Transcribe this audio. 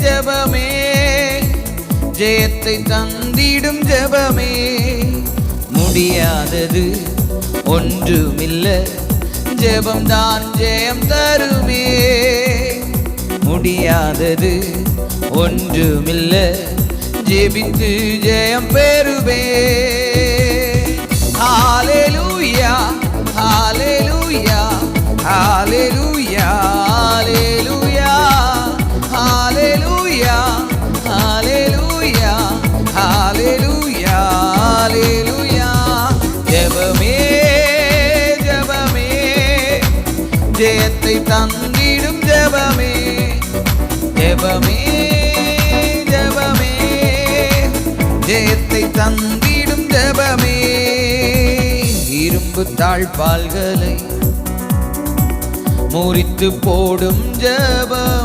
ஜெபமே ஜெயத்தை தந்திடும் ஜெபமே, முடியாதது ஒன்றுமில்ல, ஜெபம்தான் ஜெயம் தருமே. முடியாதது ஒன்றுமில்ல, ஜெபித்து ஜெயம் பெறுவே. ஹalleluya ஹalleluya ஹalleluya ஹalleluya ஹalleluya ஹalleluya ஹalleluya ஹalleluya. ஜெபமே ஜெபமே ஜெயத்தை தந்திடும் ஜெபமே, ஜெபமே ஜெபமே ஜெயத்தை தந்திடும் ஜெபமே. இரும்பு தாழ்பால்களை முறித்து போடும் ஜெபம்,